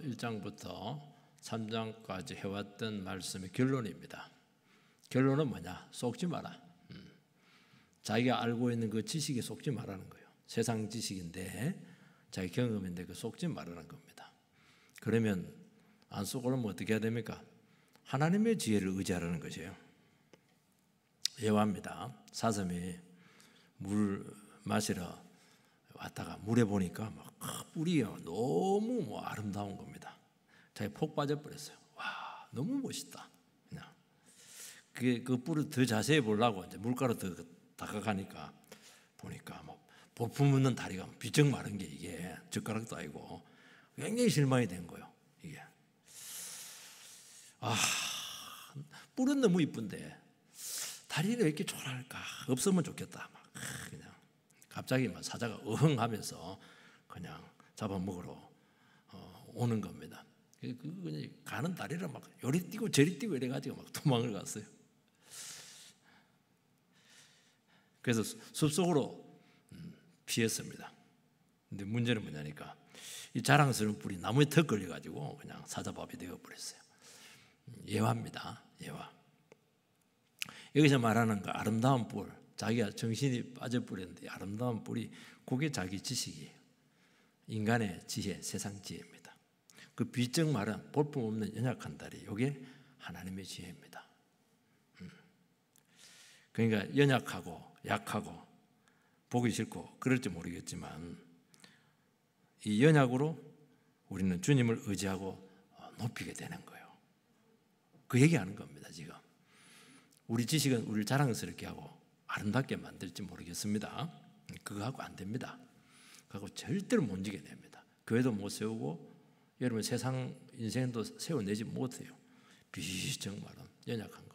1장부터 3장까지 해왔던 말씀의 결론입니다. 결론은 뭐냐? 속지 마라. 자기가 알고 있는 그 지식에 속지 말라는 거예요. 세상 지식인데 자기 경험인데 그 속지 말라는 겁니다. 그러면 안 속으려면 어떻게 해야 됩니까? 하나님의 지혜를 의지하라는 것이에요. 예화입니다. 사슴이 물 마시러 왔다가 물에 보니까 막 뿔이요 너무 아름다운 겁니다. 자기 폭 빠져버렸어요. 와, 너무 멋있다. 그냥 그 뿔을 더 자세히 보려고 이제 물가로 더 다가가니까 보니까 뭐 볼품 없는 다리가 비쩍 마른 게 이게 젓가락도 아니고 굉장히 실망이 된 거예요. 이게 뿔은 너무 이쁜데 다리는 왜 이렇게 초라할까? 없으면 좋겠다. 막 그냥 갑자기 막 사자가 어흥하면서 그냥 잡아먹으러 오는 겁니다. 그냥 가는 다리를 막 요리 뛰고 저리 뛰고 이래가지고 막 도망을 갔어요. 그래서 숲속으로 피했습니다. 근데 문제는 뭐냐니까 이 자랑스러운 뿔이 나무에 턱 걸려가지고 그냥 사자밥이 되어버렸어요. 예화입니다. 예화. 여기서 말하는 그 아름다운 뿔, 자기가 정신이 빠져버렸는데 아름다운 뿔이 그게 자기 지식이에요. 인간의 지혜, 세상 지혜입니다. 그 비쩍 마른 볼품 없는 연약한 다리, 이게 하나님의 지혜입니다. 그러니까 연약하고 약하고 보기 싫고 그럴지 모르겠지만 이 연약으로 우리는 주님을 의지하고 높이게 되는 거예요. 그 얘기하는 겁니다. 지금 우리 지식은 우리를 자랑스럽게 하고 아름답게 만들지 모르겠습니다. 그거하고 안 됩니다. 그거 절대로 못 이겨냅니다. 교회도 못 세우고 여러분 세상 인생도 세워내지 못해요. 비정 마른 연약한 거.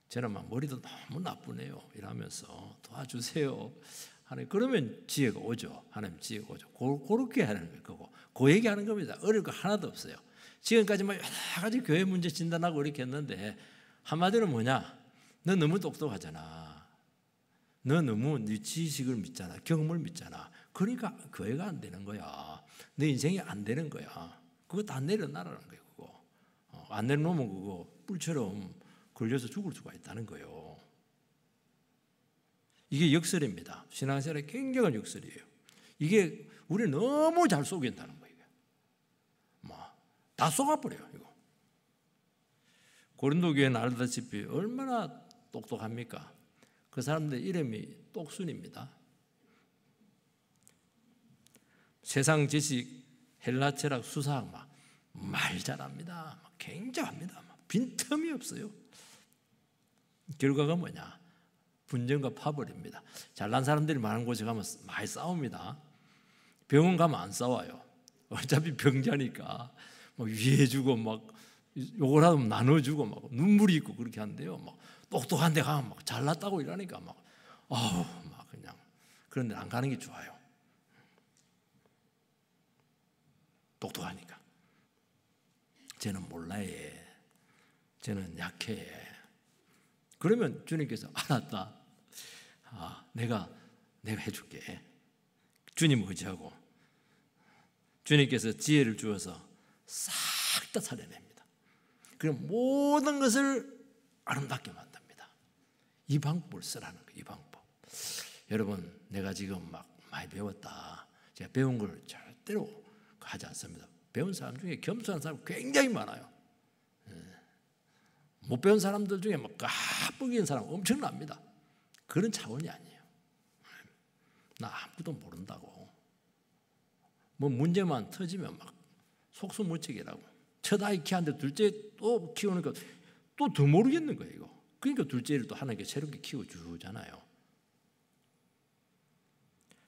저는 막 머리도 너무 나쁘네요. 이러면서 도와주세요. 하나님 그러면 지혜가 오죠. 하나님 지혜가 오죠. 그렇게 하는 거고 그 얘기하는 겁니다. 어려울 거 하나도 없어요. 지금까지만 여러 가지 교회 문제 진단하고 이렇게 했는데 한마디로 뭐냐? 너 너무 똑똑하잖아. 너 너무 네 지식을 믿잖아. 경험을 믿잖아. 그러니까 교회가 안 되는 거야. 내 인생이 안 되는 거야. 그거 다 내려놔라는 거예요. 그거. 안 내려놓으면 그거 뿔처럼 걸려서 죽을 수가 있다는 거예요. 이게 역설입니다. 신앙생활의 굉장한 역설이에요. 이게 우리 너무 잘 속인다는 거예요. 다 속아버려요. 이거. 고린도 교회는 알다시피 얼마나 똑똑합니까? 그 사람들 이름이 똑순입니다. 세상 지식, 헬라 철학, 수사학 말 잘합니다. 굉장합니다. 빈틈이 없어요. 결과가 뭐냐? 분쟁과 파벌입니다. 잘난 사람들이 많은 곳에 가면 많이 싸웁니다. 병원 가면 안 싸워요. 어차피 병자니까 위해주고 욕을 하면 나눠주고 눈물이 있고 그렇게 한대요. 똑똑한 데 가면 잘났다고 이러니까 그냥 그런 데 안 가는 게 좋아요. 똑똑하니까. 쟤는 몰라요. 쟤는 약해. 그러면 주님께서 알았다. 내가 해줄게. 주님 의지하고 주님께서 지혜를 주어서 싹 다 살려냅니다. 그럼 모든 것을 아름답게 만듭니다. 이 방법을 쓰라는 거예요. 이 방법. 여러분 내가 지금 많이 배웠다. 제가 배운 걸 절대로 하지 않습니다. 배운 사람 중에 겸손한 사람 굉장히 많아요. 못 배운 사람들 중에 까불기는 사람 엄청납니다. 그런 차원이 아니에요. 나 아무것도 모른다고. 문제만 터지면 속수무책이라고. 첫 아이 키웠는데 둘째 또 키우니까 또 더 모르겠는 거예요. 이거. 그러니까 둘째를 또 하나님께 새롭게 키워주잖아요.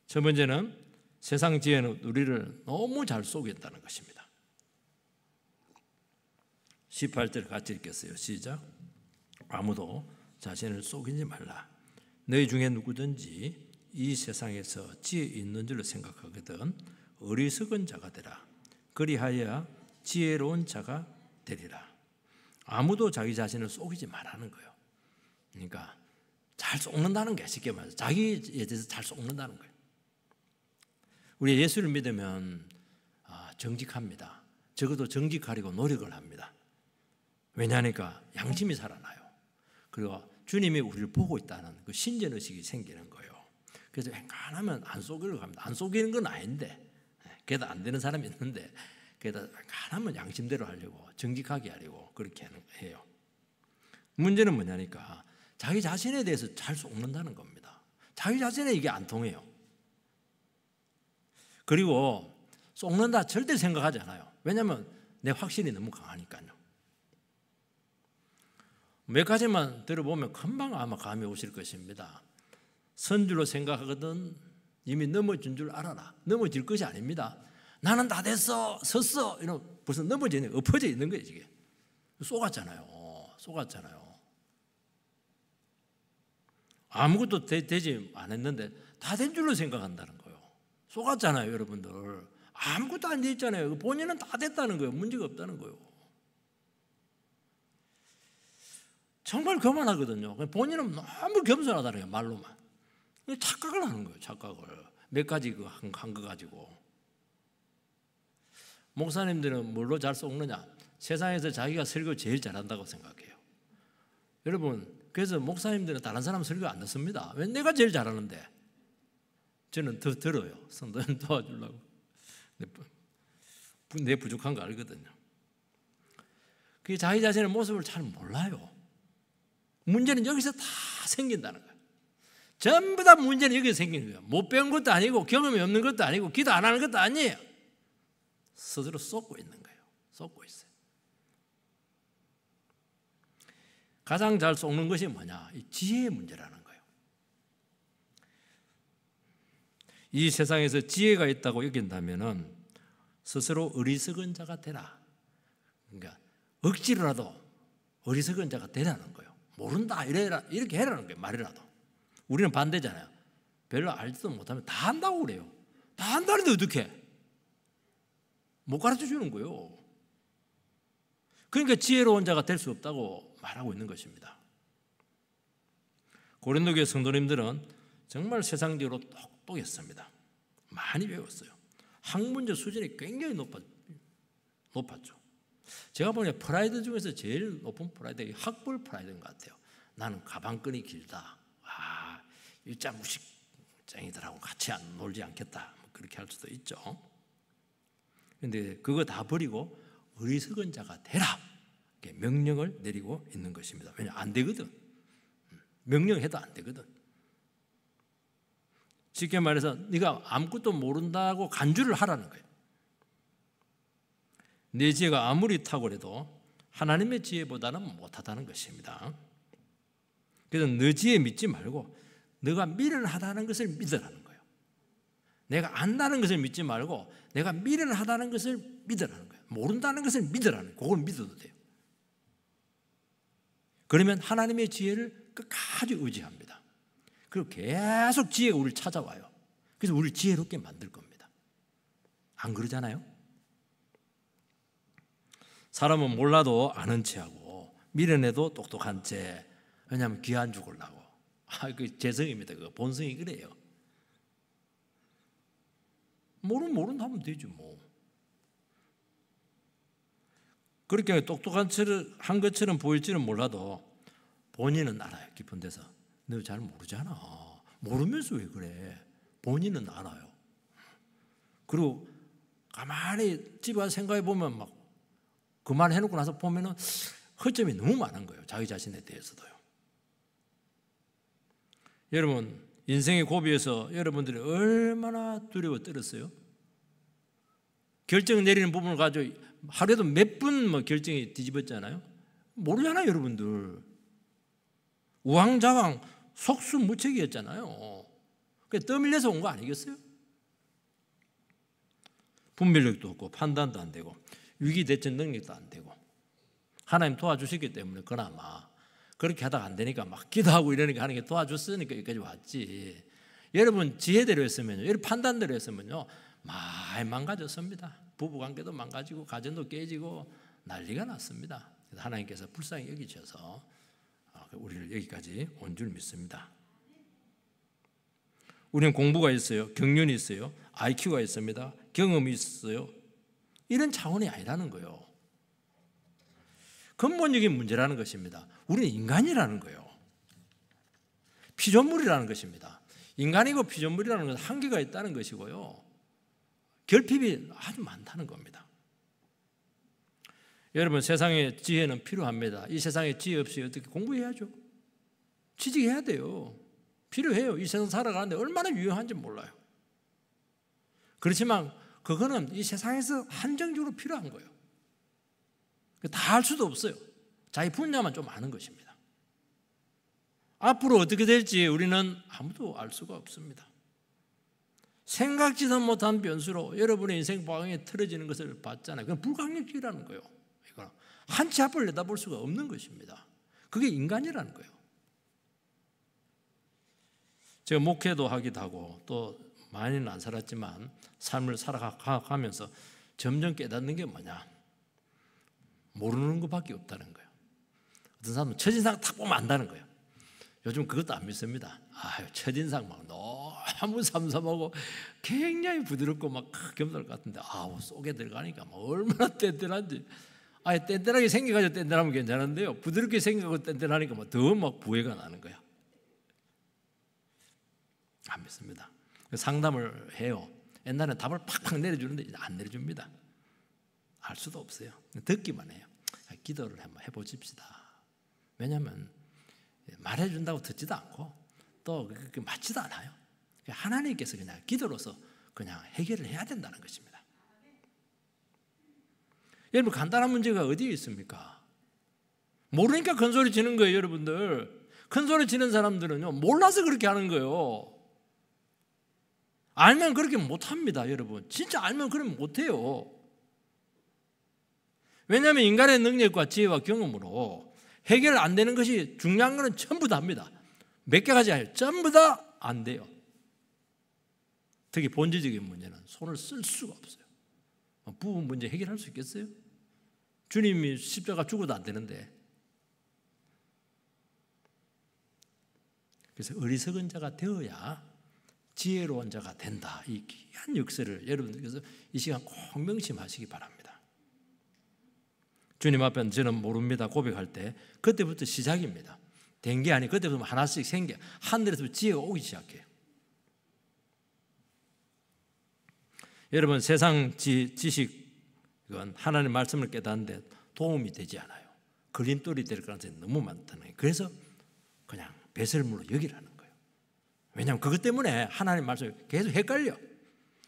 첫 번째는 세상 지혜는 우리를 너무 잘 속인다는 것입니다. 18절 같이 읽겠어요. 시작. 아무도 자신을 속이지 말라. 너희 중에 누구든지 이 세상에서 지혜 있는 줄로 생각하거든 어리석은 자가 되라. 그리하여 지혜로운 자가 되리라. 아무도 자기 자신을 속이지 말라는 거예요. 그러니까 잘 속는다는 게 쉽게 말해서 자기에 대해서 잘 속는다는 거예요. 우리 예수를 믿으면 정직합니다. 적어도 정직하려고 노력을 합니다. 왜냐하니까 양심이 살아나요. 그리고 주님이 우리를 보고 있다는 그 신전의식이 생기는 거예요. 그래서 웬간하면 안 속이려고 합니다. 안 속이는 건 아닌데, 그래도 안 되는 사람이 있는데, 그래도 웬간하면 양심대로 하려고, 정직하게 하려고 그렇게 해요. 문제는 뭐냐니까 자기 자신에 대해서 잘 속는다는 겁니다. 자기 자신에 이게 안 통해요. 그리고 속는다 절대 생각하지 않아요. 왜냐하면 내 확신이 너무 강하니까요. 몇 가지만 들어보면 금방 아마 감이 오실 것입니다. 선줄로 생각하거든 이미 넘어진 줄 알아라. 넘어질 것이 아닙니다. 나는 다 됐어, 섰어. 이런 벌써 넘어지는, 엎어져 있는 거예요. 이게 속았잖아요. 아무것도 되지 않았는데 다 된 줄로 생각한다는 거예요. 속았잖아요, 여러분들. 아무것도 안 돼 있잖아요. 본인은 다 됐다는 거예요. 문제가 없다는 거예요. 정말 교만하거든요. 본인은 너무 겸손하다는 거예요, 말로만. 착각을 하는 거예요, 착각을. 몇 가지 한 거 가지고. 목사님들은 뭘로 잘 속느냐? 세상에서 자기가 설교 제일 잘한다고 생각해요. 여러분, 그래서 목사님들은 다른 사람 설교 안 듣습니다. 왜? 내가 제일 잘하는데. 저는 더 들어요. 성도님 도와주려고. 내 부족한 거 알거든요. 그게 자기 자신의 모습을 잘 몰라요. 문제는 여기서 다 생긴다는 거예요. 전부 다 문제는 여기서 생기는 거예요. 못 배운 것도 아니고 경험이 없는 것도 아니고 기도 안 하는 것도 아니에요. 스스로 쏟고 있는 거예요. 쏟고 있어요. 가장 잘 속는 것이 뭐냐? 이 지혜의 문제라는 거예요. 이 세상에서 지혜가 있다고 여긴다면은 스스로 어리석은 자가 되라. 그러니까 억지로라도 어리석은 자가 되라는 거예요. 모른다 이렇게 해라는 거예요. 말이라도. 우리는 반대잖아요. 별로 알지도 못하면 다 한다고 그래요. 다 한다는데 어떻게? 못 가르쳐 주는 거예요. 그러니까 지혜로운 자가 될 수 없다고 말하고 있는 것입니다. 고린도 교회 성도님들은 정말 세상적으로 똑똑했습니다. 많이 배웠어요. 학문적 수준이 굉장히 높았죠. 제가 보기에 프라이드 중에서 제일 높은 프라이드가 학벌 프라이드인 것 같아요. 나는 가방끈이 길다. 일자 무식쟁이들하고 같이 놀지 않겠다. 그렇게 할 수도 있죠. 그런데 그거 다 버리고 어리석은 자가 되라. 이렇게 명령을 내리고 있는 것입니다. 왜냐하면 안 되거든. 명령해도 안 되거든. 쉽게 말해서 네가 아무것도 모른다고 간주를 하라는 거예요. 내 지혜가 아무리 탁월해도 하나님의 지혜보다는 못하다는 것입니다. 그래서 너 지혜 믿지 말고 너가 미련하다는 것을 믿으라는 거예요. 내가 안다는 것을 믿지 말고 내가 미련하다는 것을 믿으라는 거예요. 모른다는 것을 믿으라는 거예요. 그걸 믿어도 돼요. 그러면 하나님의 지혜를 끝까지 의지합니다. 그리고 계속 지혜가 우리를 찾아와요. 그래서 우리를 지혜롭게 만들 겁니다. 안 그러잖아요? 사람은 몰라도 아는 체하고 미련해도 똑똑한 채. 왜냐하면 귀한 죽으려고. 그 재성입니다. 그 본성이 그래요. 모른다 하면 되죠 뭐. 그렇게 똑똑한 채를 한 것처럼 보일지는 몰라도 본인은 알아요. 깊은 데서. 너 잘 모르잖아. 모르면서 왜 그래? 본인은 알아요. 그리고 가만히 집에 와서 생각해 보면 막 그 말 해놓고 나서 보면은 허점이 너무 많은 거예요. 자기 자신에 대해서도요. 여러분 인생의 고비에서 여러분들이 얼마나 두려워 떨었어요? 결정 내리는 부분을 가지고 하루에도 몇 분 결정이 뒤집었잖아요. 모르잖아요, 여러분들. 우왕좌왕 속수무책이었잖아요. 그게 떠밀려서 온 거 아니겠어요? 분별력도 없고 판단도 안 되고 위기 대처 능력도 안 되고 하나님 도와주셨기 때문에 그나마 그렇게 하다가 안 되니까 막 기도하고 이러니까 하는 게 도와줬으니까 여기까지 왔지. 여러분 지혜대로 했으면요, 여러분 판단대로 했으면요 많이 망가졌습니다. 부부관계도 망가지고 가정도 깨지고 난리가 났습니다. 그래서 하나님께서 불쌍히 여기셔서 우리를 여기까지 온 줄 믿습니다. 우리는 공부가 있어요. 경륜이 있어요. IQ가 있습니다. 경험이 있어요. 이런 차원이 아니라는 거예요. 근본적인 문제라는 것입니다. 우리는 인간이라는 거예요. 피조물이라는 것입니다. 인간이고 피조물이라는 것은 한계가 있다는 것이고요. 결핍이 아주 많다는 겁니다. 여러분, 세상에 지혜는 필요합니다. 이 세상에 지혜 없이 어떻게 공부해야죠? 취직해야 돼요. 필요해요. 이 세상 살아가는데 얼마나 유용한지 몰라요. 그렇지만 그거는 이 세상에서 한정적으로 필요한 거예요. 다 할 수도 없어요. 자기 분야만 좀 아는 것입니다. 앞으로 어떻게 될지 우리는 아무도 알 수가 없습니다. 생각지도 못한 변수로 여러분의 인생 방향이 틀어지는 것을 봤잖아요. 그건 불가항력적이라는 거예요. 이거는 한 치 앞을 내다볼 수가 없는 것입니다. 그게 인간이라는 거예요. 제가 목회도 하기도 하고 또 많이는 안 살았지만 삶을 살아가면서 점점 깨닫는 게 뭐냐? 모르는 것밖에 없다는 거예요. 어떤 사람은 첫인상 딱 보면 안다는 거예요. 요즘 그것도 안 믿습니다. 첫인상 막 너무 삼삼하고 굉장히 부드럽고 막 겸손할 것 같은데 속에 들어가니까 막 얼마나 뗀뗀한지. 뗀뗀하게 생겨가지고 뗀뗀하면 괜찮은데요. 부드럽게 생겨가지고 뗀뗀하니까 더 막 부해가 나는 거야. 안 믿습니다. 상담을 해요. 옛날에 답을 팍팍 내려주는데 이제 안 내려줍니다. 알 수도 없어요. 듣기만 해요. 기도를 한번 해보십시다. 왜냐하면 말해준다고 듣지도 않고 또 맞지도 않아요. 하나님께서 그냥 기도로서 그냥 해결을 해야 된다는 것입니다. 여러분, 간단한 문제가 어디에 있습니까? 모르니까 큰 소리 치는 거예요. 여러분들, 큰 소리 치는 사람들은요, 몰라서 그렇게 하는 거예요. 알면 그렇게 못합니다. 여러분, 진짜 알면 그러면 못해요. 왜냐하면 인간의 능력과 지혜와 경험으로 해결 안 되는 것이 중요한 것은 전부 다 합니다. 몇 개 가지 아니에요. 전부 다 안 돼요. 특히 본질적인 문제는 손을 쓸 수가 없어요. 부분 문제 해결할 수 있겠어요? 주님이 십자가 죽어도 안 되는데. 그래서 어리석은 자가 되어야 지혜로운 자가 된다. 이 귀한 역사를 여러분들께서 이 시간 꼭 명심하시기 바랍니다. 주님 앞에 저는 모릅니다 고백할 때 그때부터 시작입니다. 된 게 아니고 그때부터 하나씩 생겨 하늘에서 지혜가 오기 시작해요. 여러분, 세상 지식은 하나님의 말씀을 깨닫는데 도움이 되지 않아요. 걸림돌이 될 가능성이 너무 많다는 거예요. 그래서 그냥 배설물로 여기라는 거예요. 왜냐하면 그것 때문에 하나님 말씀이 계속 헷갈려.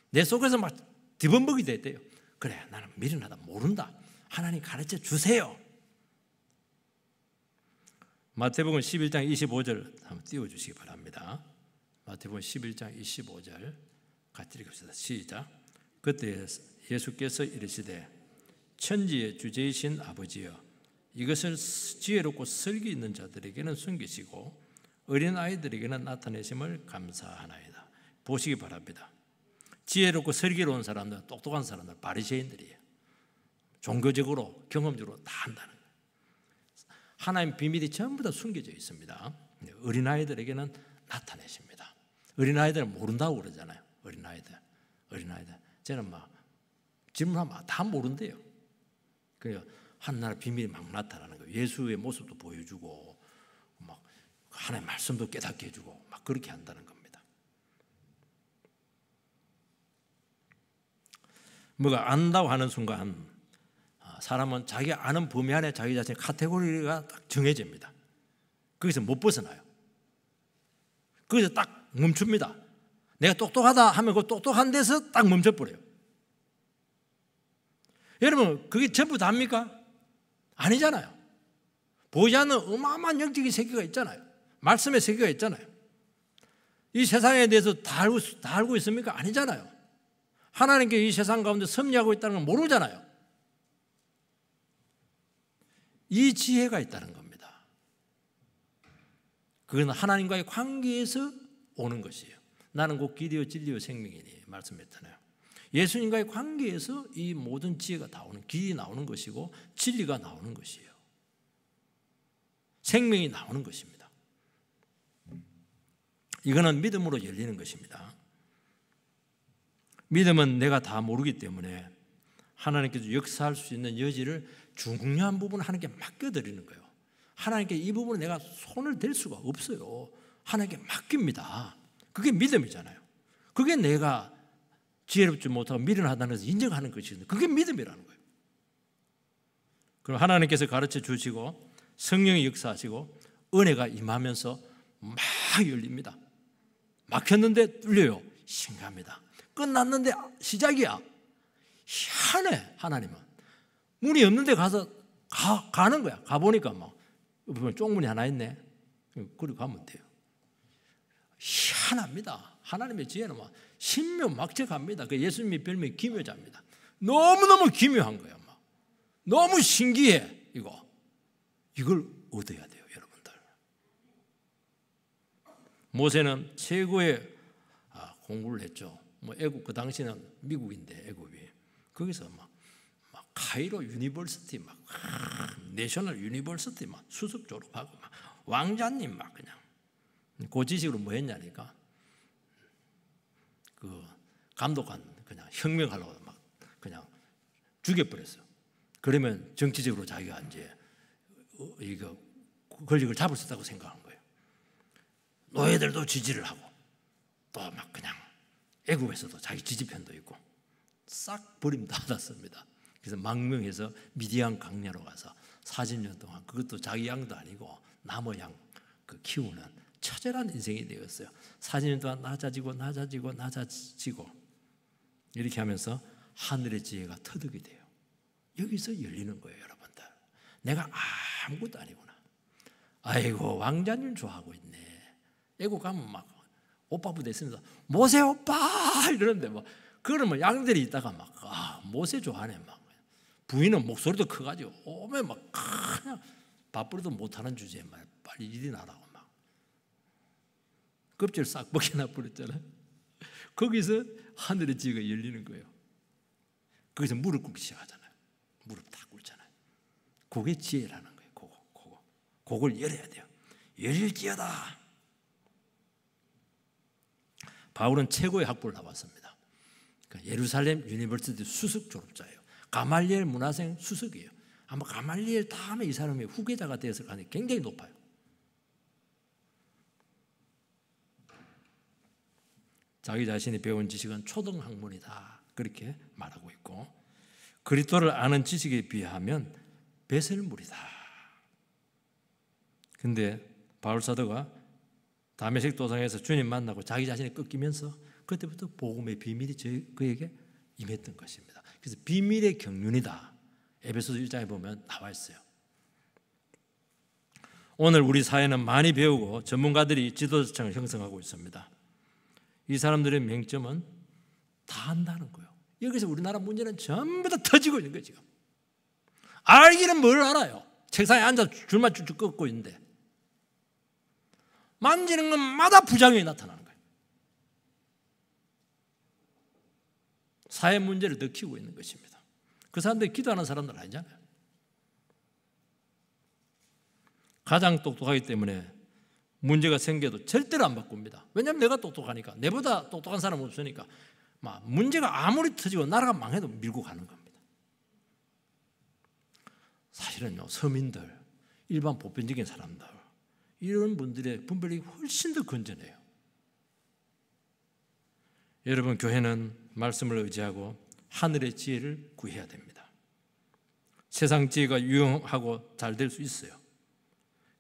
내 속에서 막 뒤범벅이 됐대요. 그래, 나는 미련하다, 모른다. 하나님 가르쳐 주세요. 마태복음 11장 25절 한번 띄워주시기 바랍니다. 마태복음 11장 25절 같이 읽읍시다. 시작. 그때 예수께서 이르시되 천지의 주제이신 아버지여, 이것을 지혜롭고 설기 있는 자들에게는 숨기시고 어린아이들에게는 나타내심을 감사하나이다. 보시기 바랍니다. 지혜롭고 설기로운 사람들, 똑똑한 사람들, 바리새인들이에요. 종교적으로 경험적으로 다 한다는 거예요. 하나님 비밀이 전부 다 숨겨져 있습니다. 어린아이들에게는 나타내십니다. 어린아이들은 모른다고 그러잖아요. 어린아이들. 쟤는 막 질문하면 다 모른대요. 그래서 하나님 비밀이 막 나타나는 거예요. 예수의 모습도 보여주고 막 하나님의 말씀도 깨닫게 해주고 막 그렇게 한다는 겁니다. 뭐가 안다고 하는 순간 사람은 자기 아는 범위 안에 자기 자신의 카테고리가 딱 정해집니다. 거기서 못 벗어나요. 거기서 딱 멈춥니다. 내가 똑똑하다 하면 그 똑똑한 데서 딱 멈춰버려요. 여러분, 그게 전부 다입니까? 아니잖아요. 보이지 않는 어마어마한 영적인 세계가 있잖아요. 말씀의 세계가 있잖아요. 이 세상에 대해서 다 알고 있습니까? 아니잖아요. 하나님께 이 세상 가운데 섭리하고 있다는 걸 모르잖아요. 이 지혜가 있다는 겁니다. 그건 하나님과의 관계에서 오는 것이에요. 나는 곧 길이요 진리요 생명이니 말씀했잖아요. 예수님과의 관계에서 이 모든 지혜가 나오는, 길이 나오는 것이고 진리가 나오는 것이에요. 생명이 나오는 것입니다. 이거는 믿음으로 열리는 것입니다. 믿음은 내가 다 모르기 때문에 하나님께서 역사할 수 있는 여지를 중요한 부분을 하나님께 맡겨드리는 거예요. 하나님께 이 부분은 내가 손을 댈 수가 없어요. 하나님께 맡깁니다. 그게 믿음이잖아요. 그게 내가 지혜롭지 못하고 미련하다는 것을 인정하는 것이거든요. 그게 믿음이라는 거예요. 그럼 하나님께서 가르쳐 주시고 성령이 역사하시고 은혜가 임하면서 막 열립니다. 막혔는데 뚫려요. 신기합니다. 끝났는데 시작이야. 희한해. 하나님은 문이 없는데 가서 가는 거야. 가보니까 막 쪽문이 하나 있네. 그리고 가면 돼요. 희한합니다. 하나님의 지혜는 막 신묘막측합니다. 그 예수님이 별명이 기묘자입니다. 너무너무 기묘한 거예요. 막. 너무 신기해. 이걸 얻어야 돼요, 여러분들. 모세는 최고의 공부를 했죠. 애굽 그 당시는 미국인데 애굽이 거기서 막 카이로 유니버시티 막 내셔널 유니버시티 막 수석 졸업하고 막 왕자님 막 그냥 그 지식으로 뭐 했냐니까 그 감독관 그냥 혁명하려고 막 그냥 죽여버렸어요. 그러면 정치적으로 자기가 이제 이거 권력을 잡을 수 있다고 생각한 거예요. 노예들도 지지를 하고 또 막 그냥 애국에서도 자기 지지편도 있고 싹 버림받았습니다. 그래서 망명해서 미디안 강야로 가서 40년 동안 그것도 자기 양도 아니고 남의 양 그 키우는 처절한 인생이 되었어요. 40년 동안 낮아지고 이렇게 하면서 하늘의 지혜가 터득이 돼요. 여기서 열리는 거예요, 여러분들. 내가 아무것도 아니구나. 아이고 왕자님 좋아하고 있네. 애국 가면 막 오빠 부대 있으면서 모세 오빠 이러는데 막 그러면 양들이 있다가 막 모세 좋아하네 막. 부인은 목소리도 커가지고 오면 막 그냥 밥벌이도 못하는 주제에 막 빨리 일이 나라고 막 껍질 싹 벗겨나 버렸잖아요. 거기서 하늘의 지혜가 열리는 거예요. 거기서 무릎 꿇기 시작하잖아요. 무릎 다 꿇잖아요. 그게 지혜라는 거예요. 그걸 열어야 돼요. 열릴지어다. 바울은 최고의 학부를 나왔습니다. 그러니까 예루살렘 유니버시티 수석 졸업자예요. 가말리엘 문화생 수석이에요. 아마 가말리엘 다음에 이 사람이 후계자가 되었을 가능성이 굉장히 높아요. 자기 자신이 배운 지식은 초등학문이다 그렇게 말하고 있고 그리스도를 아는 지식에 비하면 배설물이다. 근데 바울 사도가 다메섹 도상에서 주님 만나고 자기 자신이 꺾이면서 그때부터 복음의 비밀이 그에게 임했던 것입니다. 그래서 비밀의 경륜이다. 에베소서 1장에 보면 나와 있어요. 오늘 우리 사회는 많이 배우고 전문가들이 지도자층을 형성하고 있습니다. 이 사람들의 맹점은 다 안다는 거예요. 여기서 우리나라 문제는 전부 다 터지고 있는 거예요. 지금 알기는 뭘 알아요. 책상에 앉아 줄만 쭉쭉 긋고 있는데 만지는 것마다 부작용이 나타나는 거예요. 사회 문제를 더 키우고 있는 것입니다. 그 사람들이 기도하는 사람들 아니잖아요. 가장 똑똑하기 때문에 문제가 생겨도 절대로 안 바꿉니다. 왜냐하면 내가 똑똑하니까. 내보다 똑똑한 사람 없으니까 막 문제가 아무리 터지고 나라가 망해도 밀고 가는 겁니다. 사실은요, 서민들, 일반 보편적인 사람들 이런 분들의 분별력이 훨씬 더 건전해요. 여러분, 교회는 말씀을 의지하고 하늘의 지혜를 구해야 됩니다. 세상 지혜가 유용하고 잘 될 수 있어요.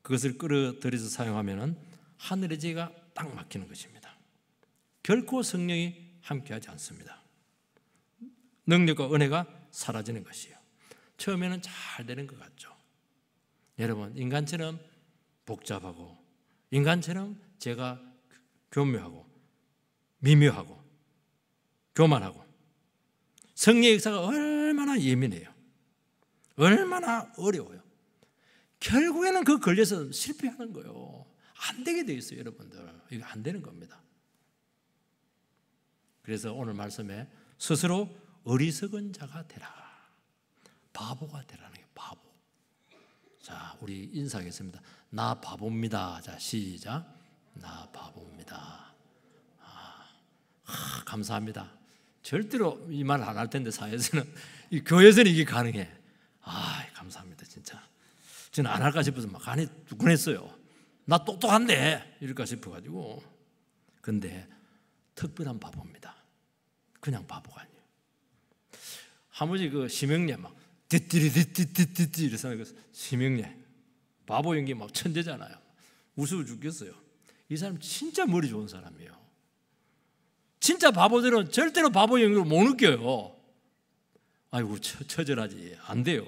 그것을 끌어들여서 사용하면 하늘의 지혜가 딱 막히는 것입니다. 결코 성령이 함께하지 않습니다. 능력과 은혜가 사라지는 것이에요. 처음에는 잘 되는 것 같죠. 여러분, 인간처럼 복잡하고 인간처럼 제가 교묘하고 미묘하고 교만하고 성령의 역사가 얼마나 예민해요. 얼마나 어려워요. 결국에는 그 걸려서 실패하는 거예요. 안 되게 돼 있어요, 여러분들. 이거 안 되는 겁니다. 그래서 오늘 말씀에 스스로 어리석은 자가 되라. 바보가 되라는 게 바보. 자, 우리 인사하겠습니다. 나 바보입니다. 자, 시작. 나 바보입니다. 감사합니다. 절대로 이 말 안 할 텐데 사회에서는 이 교회에서는 이게 가능해. 아, 감사합니다. 진짜 저는 안 할까 싶어서 막 간이 두근했어요. 나 똑똑한데 이럴까 싶어가지고. 근데 특별한 바보입니다. 그냥 바보가 아니에요. 하무지 그 심형래 막 띠띠리띠띠띠띠 이래서 심형래 바보 연기 막 천재잖아요. 웃어 죽겠어요. 이 사람 진짜 머리 좋은 사람이에요. 진짜 바보들은 절대로 바보 연기를 못 느껴요. 아이고 처절하지. 안 돼요.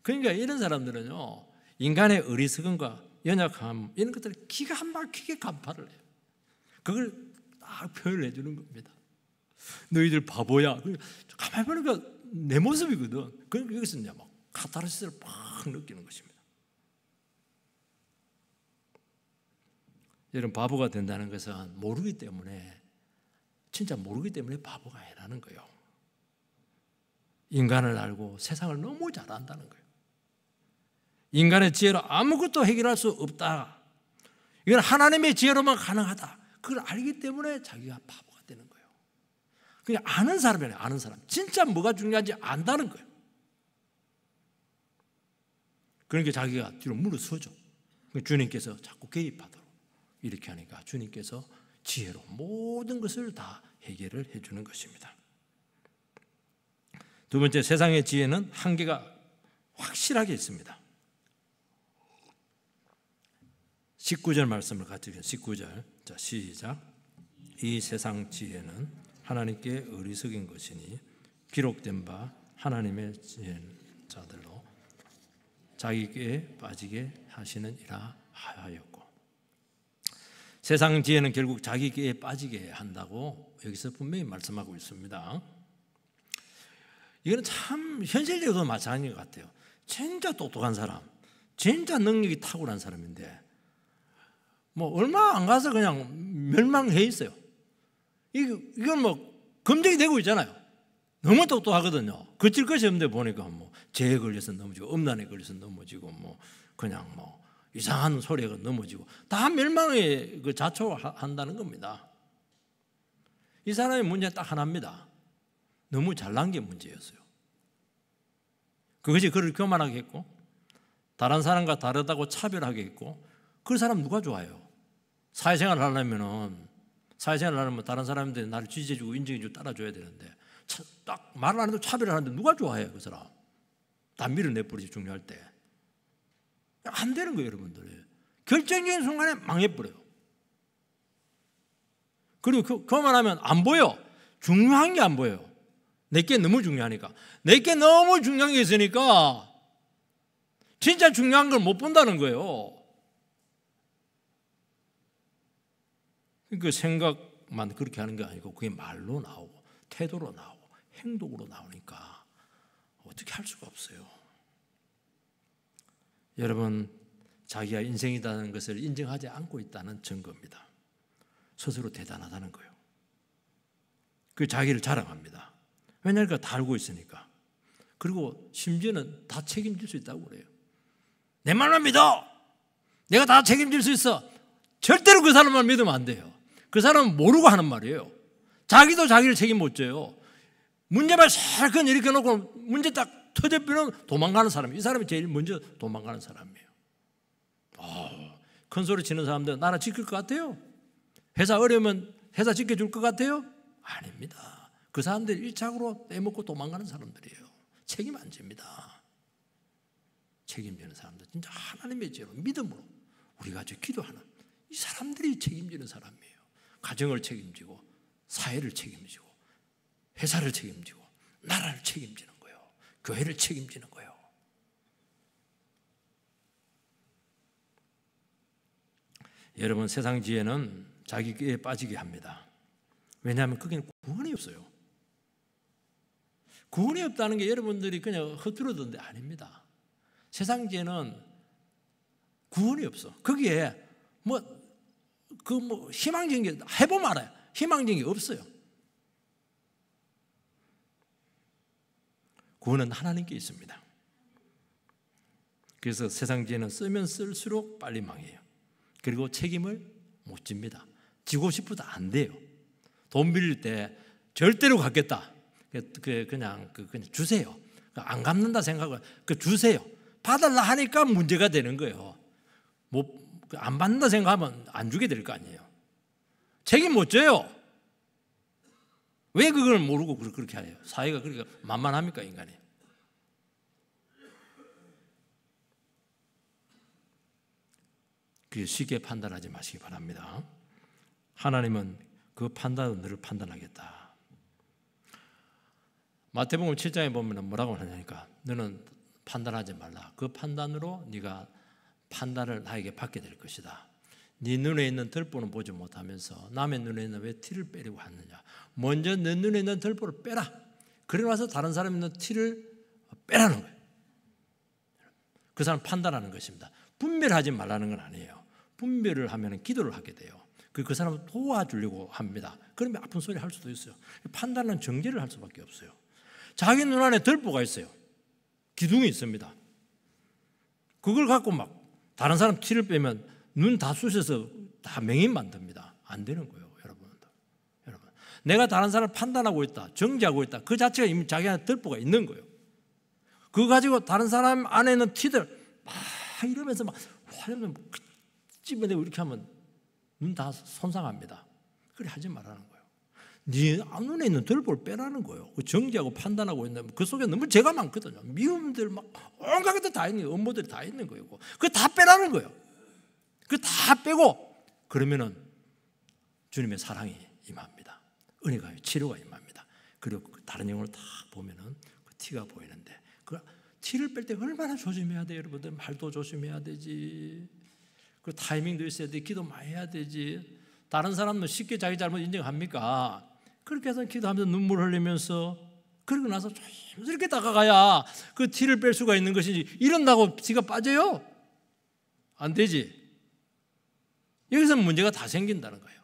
그러니까 이런 사람들은요, 인간의 어리석음과 연약함 이런 것들을 기가 막히게 간파를 해요. 그걸 딱 표현해 주는 겁니다. 너희들 바보야. 가만히 보니까 내 모습이거든. 그러니까 여기서 이제 막 카타르시스를 팍 느끼는 것입니다. 여러분, 바보가 된다는 것은 모르기 때문에, 진짜 모르기 때문에 바보가 아니라는 거예요. 인간을 알고 세상을 너무 잘 안다는 거예요. 인간의 지혜로 아무것도 해결할 수 없다. 이건 하나님의 지혜로만 가능하다. 그걸 알기 때문에 자기가 바보가 되는 거예요. 그냥 아는 사람이에요. 아는 사람. 진짜 뭐가 중요한지 안다는 거예요. 그러니까 자기가 뒤로 물러서죠. 주님께서 자꾸 개입하도록 이렇게 하니까 주님께서 지혜로 모든 것을 다 해결을 해주는 것입니다. 두 번째, 세상의 지혜는 한계가 확실하게 있습니다. 19절 말씀을 같이 읽겠습니다. 19절. 자, 시작. 이 세상 지혜는 하나님께 어리석인 것이니 기록된 바 하나님의 지혜 자들로 자기께 빠지게 하시느니라 하였고. 세상 지혜는 결국 자기께 빠지게 한다고 여기서 분명히 말씀하고 있습니다. 이거는 참 현실적으로 마찬가지인 것 같아요. 진짜 똑똑한 사람, 진짜 능력이 탁월한 사람인데 뭐 얼마 안 가서 그냥 멸망해 있어요. 이건 뭐 검증이 되고 있잖아요. 너무 똑똑하거든요. 그칠 것이 없는데 보니까 뭐 재에 걸려서 넘어지고 음란에 걸려서 넘어지고 뭐 그냥 뭐 이상한 소리가 넘어지고 다 멸망에 그 자초한다는 겁니다. 이 사람의 문제는 딱 하나입니다. 너무 잘난 게 문제였어요. 그것이 그를 교만하게 했고 다른 사람과 다르다고 차별하게 했고 그 사람 누가 좋아해요? 사회생활을 하려면 다른 사람들이 나를 지지해주고 인정해주고 따라줘야 되는데 딱 말을 안 해도 차별을 하는데 누가 좋아해요? 그 사람 다 밀어내버리지. 중요할 때 안 되는 거예요. 여러분들 결정적인 순간에 망해버려요. 그리고 그만하면 안 보여. 중요한 게 안 보여요. 내게 너무 중요하니까. 내게 너무 중요한 게 있으니까 진짜 중요한 걸 못 본다는 거예요. 그 생각만 그렇게 하는 게 아니고 그게 말로 나오고 태도로 나오고 행동으로 나오니까 어떻게 할 수가 없어요. 여러분, 자기가 인생이라는 것을 인정하지 않고 있다는 증거입니다. 스스로 대단하다는 거예요. 그 자기를 자랑합니다. 왜냐하면 다 알고 있으니까. 그리고 심지어는 다 책임질 수 있다고 그래요. 내 말만 믿어. 내가 다 책임질 수 있어. 절대로 그 사람만 믿으면 안 돼요. 그 사람은 모르고 하는 말이에요. 자기도 자기를 책임 못 져요. 문제만 살건 이렇게 놓고 문제 딱 터져버리면 도망가는 사람. 이 사람이 제일 먼저 도망가는 사람이에요. 큰 소리 치는 사람들 나라 지킬 것 같아요? 회사 어려우면 회사 지켜줄 것 같아요? 아닙니다. 그 사람들 일착으로 떼먹고 도망가는 사람들이에요. 책임 안 집니다. 책임지는 사람들 진짜 하나님의 죄로 믿음으로 우리 가족 기도하는 이 사람들이 책임지는 사람이에요. 가정을 책임지고 사회를 책임지고 회사를 책임지고 나라를 책임지는 거예요. 교회를 책임지는 거예요. 여러분, 세상 지혜는 자기 꾀에 빠지게 합니다. 왜냐하면 거기는 구원이 없어요. 구원이 없다는 게 여러분들이 그냥 헛들어던데 아닙니다. 세상 지혜는 구원이 없어. 거기에 희망적인 게 해보면 알아요. 희망적인 게 없어요. 구원은 하나님께 있습니다. 그래서 세상 지혜는 쓰면 쓸수록 빨리 망해요. 그리고 책임을 못 집니다. 지고 싶어도 안 돼요. 돈 빌릴 때 절대로 갚겠다. 그냥 주세요. 안 갚는다 생각을 주세요. 받으려 하니까 문제가 되는 거예요. 안 받는다 생각하면 안 주게 될 거 아니에요. 책임 못 져요. 왜 그걸 모르고 그렇게 해요? 사회가 그렇게 만만합니까, 인간이? 그 쉽게 판단하지 마시기 바랍니다. 하나님은 그 판단으로 너를 판단하겠다. 마태복음 7장에 보면 뭐라고 하냐니까 너는 판단하지 말라. 그 판단으로 네가 판단을 나에게 받게 될 것이다. 네 눈에 있는 들보는 보지 못하면서 남의 눈에 있는 왜 티를 빼려고 하느냐. 먼저 내 눈에 있는 들보를 빼라. 그러고 나서 다른 사람이 있는 티를 빼라는 거예요. 그 사람 판단하는 것입니다. 분별하지 말라는 건 아니에요. 분별을 하면 기도를 하게 돼요. 그 사람을 도와주려고 합니다. 그러면 아픈 소리 할 수도 있어요. 판단은 정죄를 할 수밖에 없어요. 자기 눈 안에 들보가 있어요. 기둥이 있습니다. 그걸 갖고 막 다른 사람 티를 빼면 눈 다 쑤셔서 다 맹인 만듭니다. 안 되는 거예요, 여러분. 내가 다른 사람을 판단하고 있다, 정죄하고 있다. 그 자체가 이미 자기 안에 들보가 있는 거예요. 그거 가지고 다른 사람 안에 있는 티들 막 이러면서 막 화내면 찝어내고 이렇게 하면 눈 다 손상합니다. 그래 하지 말라는 거예요. 네 눈에 있는 들보를 빼라는 거예요. 그 정죄하고 판단하고 있는 그 속에 너무 죄가 많거든요. 미움들 막 온갖 것들 다 있는 거예요. 업무들이 다 있는 거예요. 그거 다 빼라는 거예요. 그거 다 빼고 그러면은 주님의 사랑이 임합니다. 은혜가 치료가 임합니다. 그리고 다른 영혼을 다 보면은 그 티가 보이는데 그 티를 뺄 때 얼마나 조심해야 돼요, 여러분들. 말도 조심해야 되지. 그 타이밍도 있어야 돼. 기도 많이 해야 되지. 다른 사람은 쉽게 자기 잘못 인정합니까? 그렇게 해서 기도하면서 눈물 흘리면서 그러고 나서 조심스럽게 다가가야 그 티를 뺄 수가 있는 것이지 이런다고 티가 빠져요? 안 되지. 여기서 문제가 다 생긴다는 거예요.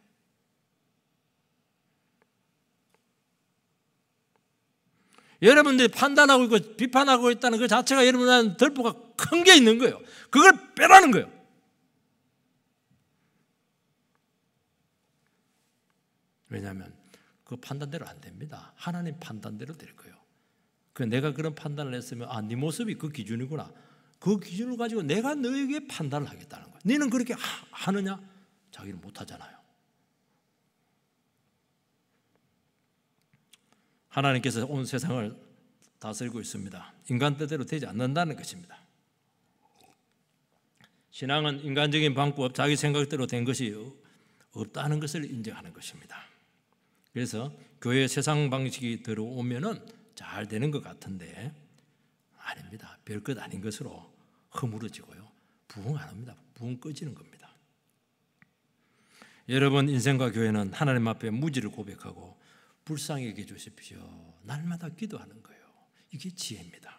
여러분들이 판단하고 있고 비판하고 있다는 그 자체가 여러분한테 들보가 큰 게 있는 거예요. 그걸 빼라는 거예요. 왜냐하면 그 판단대로 안 됩니다. 하나님 판단대로 될 거예요. 내가 그런 판단을 했으면 네 모습이 그 기준이구나. 그 기준을 가지고 내가 너에게 판단을 하겠다는 거예요. 너는 그렇게 하느냐? 자기는 못하잖아요. 하나님께서 온 세상을 다스리고 있습니다. 인간 뜻대로 되지 않는다는 것입니다. 신앙은 인간적인 방법, 자기 생각대로 된 것이 없다는 것을 인정하는 것입니다. 그래서 교회 세상 방식이 들어오면은 잘 되는 것 같은데 아닙니다. 별것 아닌 것으로 허물어지고요. 부흥 안 합니다. 부흥 꺼지는 겁니다. 여러분 인생과 교회는 하나님 앞에 무지를 고백하고 불쌍히 여겨 주십시오. 날마다 기도하는 거예요. 이게 지혜입니다.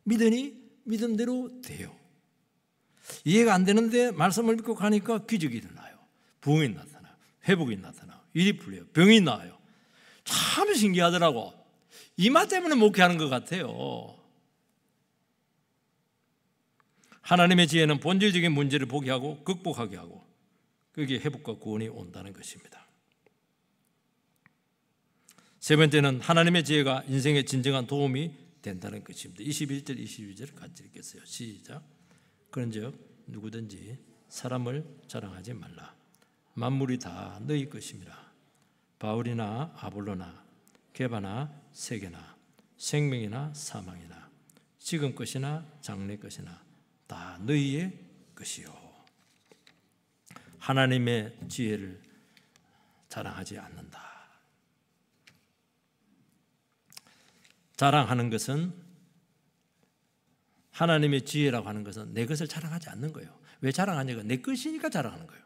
믿으니 믿음대로 돼요. 이해가 안 되는데 말씀을 믿고 가니까 기적이 일어나요. 부흥이 나타나요. 회복이 나타나요. 일이 풀려요. 병이 나아요. 참 신기하더라고. 이마 때문에 목회하는 것 같아요. 하나님의 지혜는 본질적인 문제를 보게 하고 극복하게 하고 거기에 회복과 구원이 온다는 것입니다. 세 번째는 하나님의 지혜가 인생에 진정한 도움이 된다는 것입니다. 21절, 22절을 같이 읽겠어요. 시작. 그런즉 누구든지 사람을 자랑하지 말라. 만물이 다 너희 것임이라. 바울이나 아볼로나 게바나 세계나 생명이나 사망이나 지금 것이나 장래 것이나 다 너희의 것이요. 하나님의 지혜를 자랑하지 않는다. 자랑하는 것은 하나님의 지혜라고 하는 것은 내 것을 자랑하지 않는 거예요. 왜 자랑하냐고? 내 것이니까 자랑하는 거예요.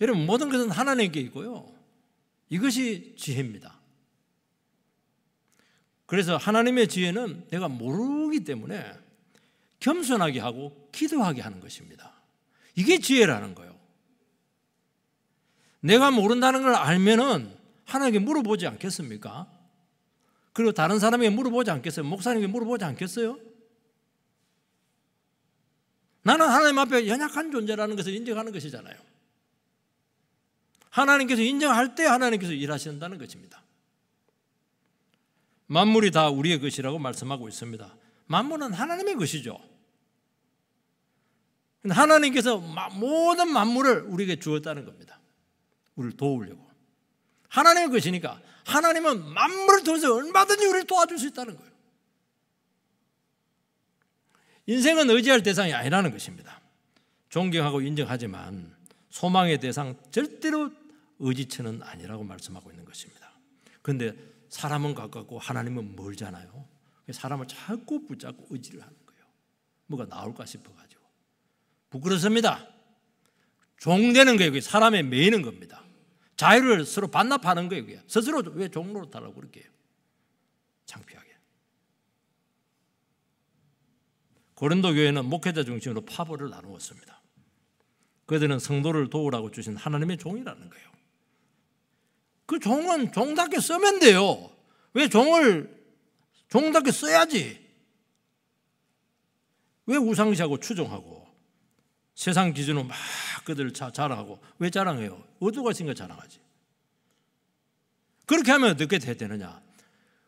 여러분 모든 것은 하나님께 있고요. 이것이 지혜입니다. 그래서 하나님의 지혜는 내가 모르기 때문에 겸손하게 하고 기도하게 하는 것입니다. 이게 지혜라는 거예요. 내가 모른다는 걸 알면은 하나님께 물어보지 않겠습니까? 그리고 다른 사람에게 물어보지 않겠어요? 목사님에게 물어보지 않겠어요? 나는 하나님 앞에 연약한 존재라는 것을 인정하는 것이잖아요. 하나님께서 인정할 때 하나님께서 일하신다는 것입니다. 만물이 다 우리의 것이라고 말씀하고 있습니다. 만물은 하나님의 것이죠. 하나님께서 모든 만물을 우리에게 주었다는 겁니다. 우리를 도우려고. 하나님의 것이니까 하나님은 만물을 통해서 얼마든지 우리를 도와줄 수 있다는 거예요. 인생은 의지할 대상이 아니라는 것입니다. 존경하고 인정하지만 소망의 대상 절대로 의지처는 아니라고 말씀하고 있는 것입니다. 그런데 사람은 가깝고 하나님은 멀잖아요. 사람을 자꾸 붙잡고 의지를 하는 거예요. 뭐가 나올까 싶어가지고. 부끄럽습니다. 종되는 거예요. 사람에 매이는 겁니다. 자유를 서로 반납하는 거예요. 스스로 왜 종로로 달라고 그렇게 해요? 창피하게. 고린도 교회는 목회자 중심으로 파벌을 나누었습니다. 그들은 성도를 도우라고 주신 하나님의 종이라는 거예요. 그 종은 종답게 쓰면 돼요. 왜 종을 종답게 써야지? 왜 우상시하고 추종하고 세상 기준으로 막 그들을 자랑하고 왜 자랑해요? 어디가 있으니까 자랑하지. 그렇게 하면 어떻게 돼야 되느냐?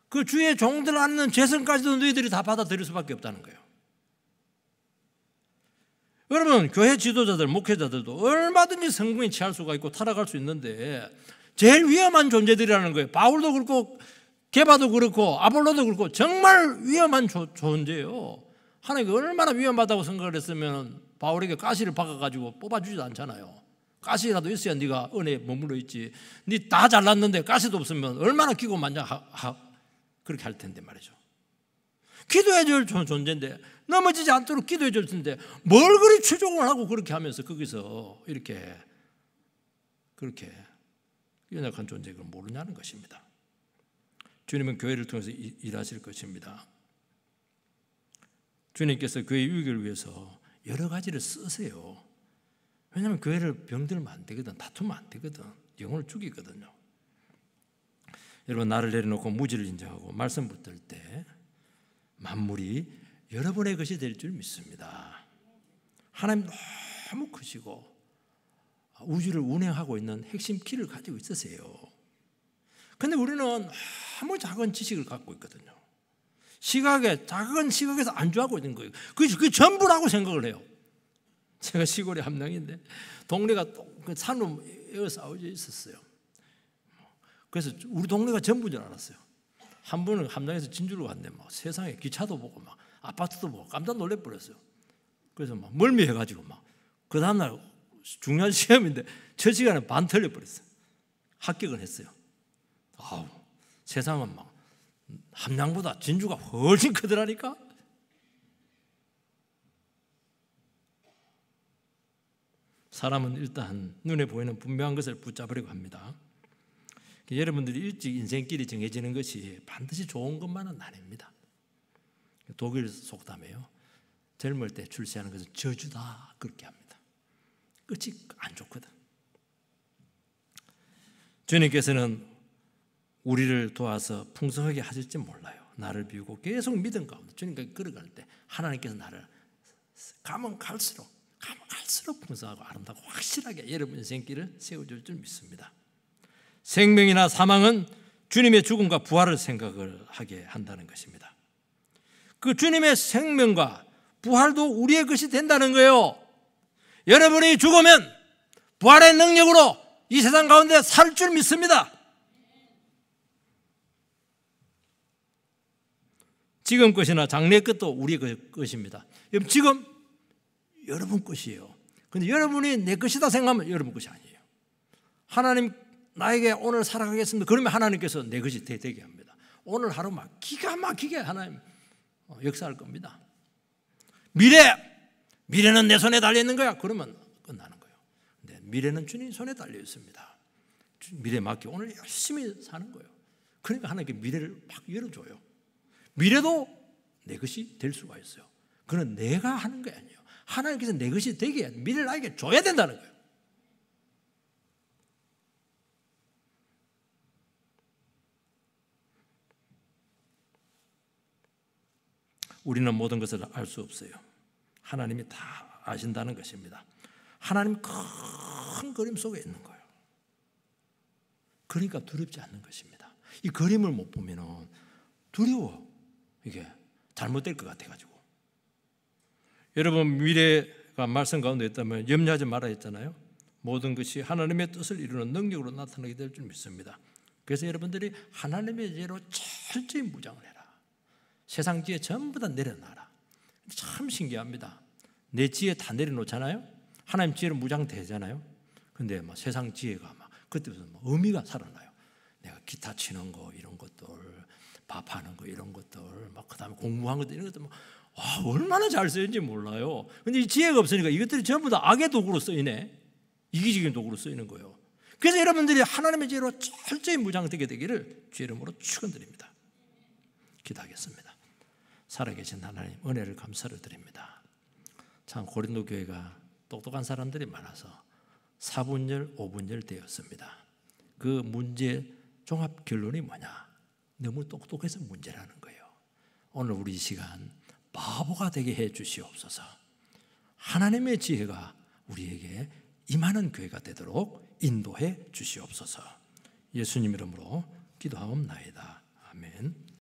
그 주의 종들 앉는 재성까지도 너희들이 다 받아들일 수밖에 없다는 거예요. 여러분, 교회 지도자들, 목회자들도 얼마든지 성공에 취할 수가 있고 타락할 수 있는데 제일 위험한 존재들이라는 거예요. 바울도 그렇고 게바도 그렇고 아볼로도 그렇고 정말 위험한 존재예요. 하나님이 얼마나 위험하다고 생각을 했으면 바울에게 가시를 박아가지고 뽑아주지도 않잖아요. 가시라도 있어야 네가 은혜에 머물러 있지. 네 다 잘났는데 가시도 없으면 얼마나 기고만장 그렇게 할 텐데 말이죠. 기도해 줄 존재인데 넘어지지 않도록 기도해 줄 텐데 뭘 그리 추종을 하고 그렇게 하면서 거기서 이렇게 그렇게 연약한 존재를 모르냐는 것입니다. 주님은 교회를 통해서 일하실 것입니다. 주님께서 교회의 유익을 위해서 여러 가지를 쓰세요. 왜냐하면 교회를 병들면 안 되거든. 다투면 안 되거든. 영혼을 죽이거든요. 여러분, 나를 내려놓고 무지를 인정하고 말씀 붙들 때 만물이 여러분의 것이 될 줄 믿습니다. 하나님 너무 크시고 우주를 운행하고 있는 핵심 키를 가지고 있으세요. 그런데 우리는 너무 작은 지식을 갖고 있거든요. 작은 시각에서 안주하고 있는 거예요. 그게 전부라고 생각을 해요. 제가 시골에 함량인데 동네가 그 산으로 에어싸워져 있었어요. 그래서 우리 동네가 전부인 줄 알았어요. 한 분은 함량에서 진주를 갔는데 막 세상에 기차도 보고 막 아파트도 보고 깜짝 놀래버렸어요. 그래서 막 멀미해가지고 막 그 다음날 중요한 시험인데 첫 시간에 반 틀려버렸어요. 합격을 했어요. 아우, 세상은 막 함량보다 진주가 훨씬 크더라니까. 사람은 일단 눈에 보이는 분명한 것을 붙잡으려고 합니다. 여러분들이 일찍 인생길이 정해지는 것이 반드시 좋은 것만은 아닙니다. 독일 속담에요. 젊을 때 출세하는 것은 저주다 그렇게 합니다. 끝이 안 좋거든. 주님께서는 우리를 도와서 풍성하게 하실지 몰라요. 나를 비우고 계속 믿음 가운데 주님께 걸어갈 때 하나님께서 나를 가면 갈수록 풍성하고 아름답고 확실하게 여러분 인생길을 세워줄 줄 믿습니다. 생명이나 사망은 주님의 죽음과 부활을 생각을 하게 한다는 것입니다. 그 주님의 생명과 부활도 우리의 것이 된다는 거예요. 여러분이 죽으면 부활의 능력으로 이 세상 가운데 살 줄 믿습니다. 지금 것이나 장래 것도 우리의 것입니다. 지금 여러분 것이에요. 그런데 여러분이 내 것이다 생각하면 여러분 것이 아니에요. 하나님 나에게 오늘 살아가겠습니다. 그러면 하나님께서 내 것이 되게 합니다. 오늘 하루 막 기가 막히게 하나님 역사할 겁니다. 미래는 내 손에 달려 있는 거야. 그러면 끝나는 거예요. 근데 미래는 주님 손에 달려 있습니다. 미래 맡겨 오늘 열심히 사는 거예요. 그러니까 하나님께 미래를 막 열어줘요. 미래도 내 것이 될 수가 있어요. 그건 내가 하는 게 아니에요. 하나님께서 내 것이 되게 해야 미래를 나에게 줘야 된다는 거예요. 우리는 모든 것을 알 수 없어요. 하나님이 다 아신다는 것입니다. 하나님 큰 그림 속에 있는 거예요. 그러니까 두렵지 않는 것입니다. 이 그림을 못 보면 두려워. 이게 잘못될 것 같아가지고. 여러분, 미래가 말씀 가운데 있다면 염려하지 말아야 했잖아요. 모든 것이 하나님의 뜻을 이루는 능력으로 나타나게 될 줄 믿습니다. 그래서 여러분들이 하나님의 지혜로 철저히 무장을 해라. 세상 지혜 전부 다 내려놔라. 참 신기합니다. 내 지혜 다 내려놓잖아요. 하나님 지혜로 무장되잖아요. 근데 막 세상 지혜가 막 그때부터 막 의미가 살아나요. 내가 기타 치는 거 이런 것들, 밥하는 거 이런 것들, 막 그다음에 공부한 것들 이런 것들 막 얼마나 잘 쓰는지 몰라요. 근데 이 지혜가 없으니까 이것들이 전부 다 악의 도구로 쓰이네. 이기적인 도구로 쓰이는 거예요. 그래서 여러분들이 하나님의 지혜로 철저히 무장되게 되기를 주의 이름으로 축원드립니다. 기도하겠습니다. 살아계신 하나님, 은혜를 감사를 드립니다. 참 고린도 교회가 똑똑한 사람들이 많아서 4분열, 5분열 되었습니다. 그 문제 종합 결론이 뭐냐? 너무 똑똑해서 문제라는 거예요. 오늘 우리 이 시간 바보가 되게 해 주시옵소서. 하나님의 지혜가 우리에게 임하는 교회가 되도록 인도해 주시옵소서. 예수님 이름으로 기도하옵나이다. 아멘.